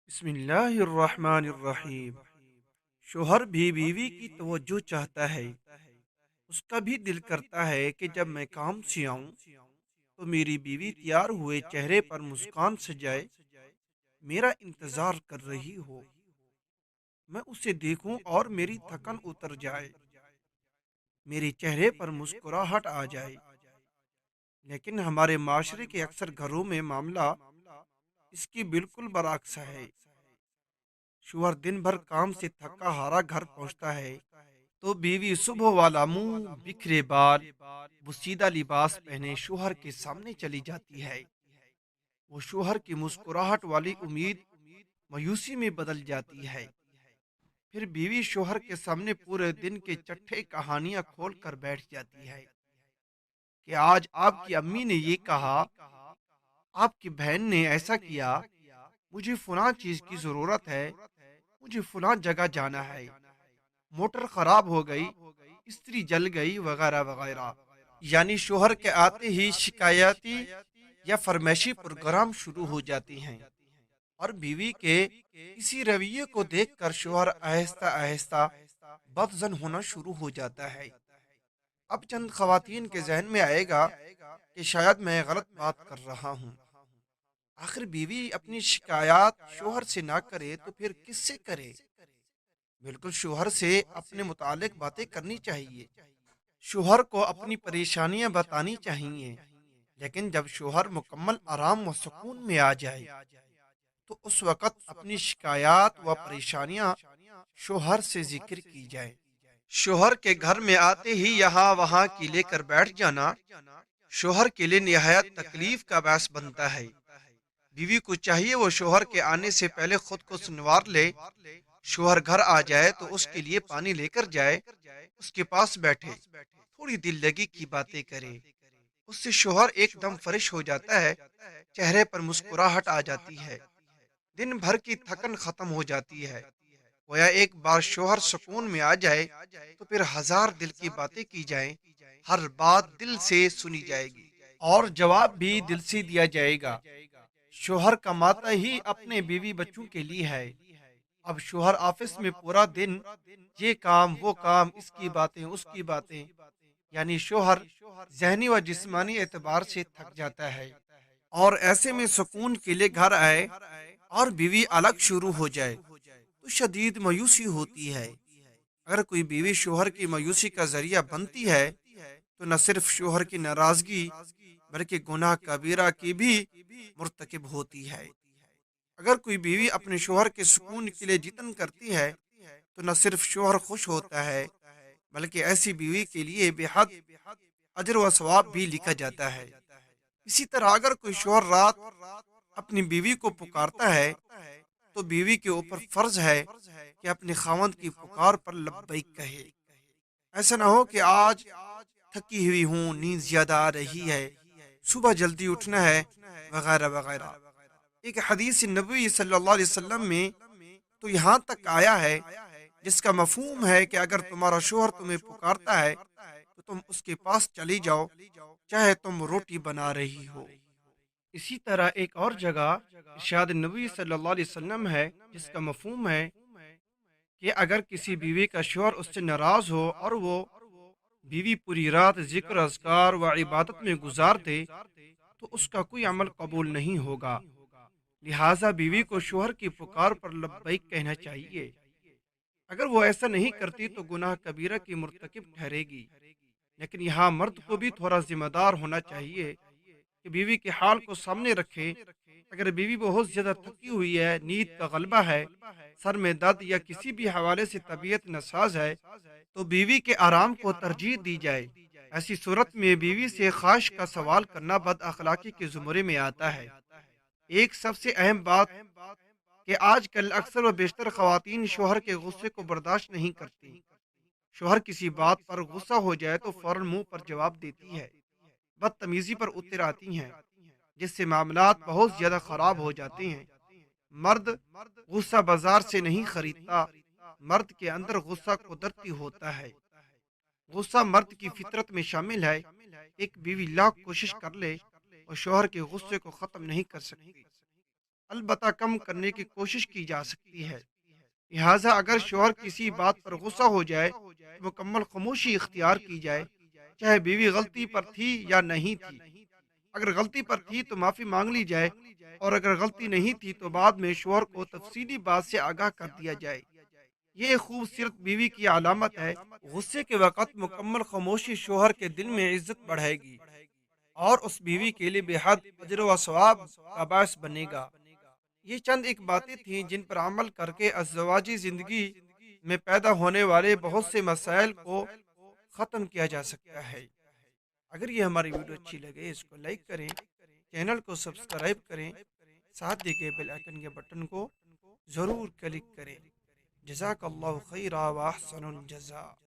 بسم اللہ الرحمن الرحیم۔ شوہر بھی بیوی کی توجہ چاہتا ہے۔ اس کا بھی دل کرتا ہے کہ جب میں کام سے آؤں تو میری بیوی تیار ہوئے چہرے پر مسکان سجائے میرا انتظار کر رہی ہو، میں اسے دیکھوں اور میری تھکن اتر جائے، میرے چہرے پر مسکراہٹ آ جائے۔ لیکن ہمارے معاشرے کے اکثر گھروں میں معاملہ اس کی بالکل برعکس ہے۔ شوہر دن بھر کام سے تھکا ہارا گھر پہنچتا ہے تو بیوی صبح والا منہ، بکھرے بال، بوسیدہ لباس پہنے شوہر کے سامنے چلی جاتی ہے۔ وہ شوہر کی مسکراہٹ والی امید مایوسی میں بدل جاتی ہے۔ پھر بیوی شوہر کے سامنے پورے دن کے چٹھے کہانیاں کھول کر بیٹھ جاتی ہے کہ آج آپ کی امی نے یہ کہا، آپ کی بہن نے ایسا کیا، مجھے فلاں چیز کی ضرورت ہے، مجھے فلاں جگہ جانا ہے، موٹر خراب ہو گئی، استری جل گئی، وغیرہ وغیرہ۔ یعنی شوہر کے آتے ہی شکایتی یا فرمائشی پروگرام شروع ہو جاتی ہیں، اور بیوی کے اسی رویے کو دیکھ کر شوہر آہستہ آہستہ بدظن ہونا شروع ہو جاتا ہے۔ اب چند خواتین کے ذہن میں آئے گا کہ شاید میں غلط بات کر رہا ہوں۔ آخر بیوی اپنی شکایات شوہر سے نہ کرے تو پھر کس سے کرے؟ بالکل شوہر سے اپنے متعلق باتیں کرنی چاہیے، شوہر کو اپنی پریشانیاں بتانی چاہیے۔ لیکن جب شوہر مکمل آرام و سکون میں آ جائے تو اس وقت اپنی شکایات و پریشانیاں شوہر سے ذکر کی جائے۔ شوہر کے گھر میں آتے ہی یہاں وہاں کی لے کر بیٹھ جانا شوہر کے لیے نہایت تکلیف کا باعث بنتا ہے۔ بیوی کو چاہیے وہ شوہر کے آنے سے پہلے خود کو سنوار لے۔ شوہر گھر آ جائے تو اس کے لیے پانی لے کر جائے، اس کے پاس بیٹھے، تھوڑی دل لگی کی باتیں کرے۔ اس سے شوہر ایک دم فریش ہو جاتا ہے، چہرے پر مسکراہٹ آ جاتی ہے، دن بھر کی تھکن ختم ہو جاتی ہے۔ گویا ایک بار شوہر سکون میں آ جائے تو پھر ہزار دل کی باتیں کی جائیں، ہر بات دل سے سنی جائے گی اور جواب بھی دل سے دیا جائے گا۔ شوہر کماتا ہی اپنے بیوی بچوں کے لیے ہے۔ اب شوہر آفس میں پورا دن یہ کام وہ کام، اس کی باتیں اس کی باتیں، یعنی شوہر ذہنی و جسمانی اعتبار سے تھک جاتا ہے، اور ایسے میں سکون کے لیے گھر آئے اور بیوی الگ شروع ہو جائے تو شدید مایوسی ہوتی ہے۔ اگر کوئی بیوی شوہر کی مایوسی کا ذریعہ بنتی ہے تو نہ صرف شوہر کی ناراضگی بلکہ گناہ کبیرہ کی بھی مرتکب ہوتی ہے۔ اگر کوئی بیوی اپنے شوہر کے سکون کے لیے جتن کرتی ہے تو نہ صرف شوہر خوش ہوتا ہے بلکہ ایسی بیوی کے لیے بے حد اجر و ثواب بھی لکھا جاتا ہے۔ اسی طرح اگر کوئی شوہر رات اپنی بیوی کو پکارتا ہے تو بیوی کے اوپر فرض ہے کہ اپنے خاوند کی پکار پر لبیک کہے۔ ایسا نہ ہو کہ آج تھکی ہوئی ہوں، نیند زیادہ آ رہی ہے، صبح جلدی اٹھنا ہے، وغیرہ وغیرہ۔ ایک حدیث نبوی صلی اللہ علیہ وسلم میں تو یہاں تک آیا ہے جس کا مفہوم ہے کہ اگر تمہارا شوہر تمہیں پکارتا ہے تو تم اس کے پاس چلی جاؤ، چاہے تم روٹی بنا رہی ہو۔ اسی طرح ایک اور جگہ ارشاد نبی صلی اللہ علیہ وسلم ہے جس کا مفہوم ہے کہ اگر کسی بیوی کا شوہر اس سے ناراض ہو اور وہ بیوی پوری رات ذکر اذکار و عبادت میں گزار دے تو اس کا کوئی عمل قبول نہیں ہوگا۔ لہٰذا بیوی کو شوہر کی پکار پر لبیک کہنا چاہیے۔ اگر وہ ایسا نہیں کرتی تو گناہ کبیرہ کی مرتکب ٹھہرے گی۔ لیکن یہاں مرد کو بھی تھوڑا ذمہ دار ہونا چاہیے کہ بیوی کے حال کو سامنے رکھے۔ اگر بیوی بہت زیادہ تھکی ہوئی ہے، نیند کا غلبہ ہے، سر میں درد یا کسی بھی حوالے سے طبیعت ناساز ہے تو بیوی کے آرام کو ترجیح دی جائے۔ ایسی صورت میں بیوی سے خواہش کا سوال کرنا بد اخلاقی کے زمرے میں آتا ہے۔ ایک سب سے اہم بات کہ آج کل اکثر و بیشتر خواتین شوہر کے غصے کو برداشت نہیں کرتی۔ شوہر کسی بات پر غصہ ہو جائے تو فوراً منہ پر جواب دیتی ہے، بدتمیزی پر اتر آتی ہیں، جس سے معاملات بہت زیادہ خراب ہو جاتے ہیں۔ مرد غصہ بازار سے نہیں خریدتا، مرد کے اندر غصہ قدرتی ہوتا ہے۔ غصہ مرد کی فطرت میں شامل ہے۔ ایک بیوی لاکھ کوشش کر لے اور شوہر کے غصے کو ختم نہیں کر سکتی۔ البتہ کم کرنے کی کوشش کی جا سکتی ہے۔ لہٰذا اگر شوہر کسی بات پر غصہ ہو جائے تو مکمل خاموشی اختیار کی جائے، چاہے بیوی غلطی پر تھی یا نہیں تھی۔ اگر غلطی پر تھی تو معافی مانگ لی جائے، اور اگر غلطی نہیں تھی تو بعد میں شوہر کو تفصیلی بات سے آگاہ کر دیا جائے۔ یہ ایک خوبصورت بیوی کی علامت ہے۔ غصے کے وقت مکمل خاموشی شوہر کے دل میں عزت بڑھائے گی اور اس بیوی کے لیے بے حد اجر و ثواب کا باعث بنے گا۔ یہ چند ایک باتیں تھیں جن پر عمل کر کے ازدواجی زندگی میں پیدا ہونے والے بہت سے مسائل کو ختم کیا جا سکتا ہے۔ اگر یہ ہماری ویڈیو اچھی لگے اس کو لائک کریں، چینل کو سبسکرائب کریں، ساتھ دیے گئے بیل آئکن کے بٹن کو ضرور کلک کریں۔ جزاک اللہ خیرہ و احسن الجزاء۔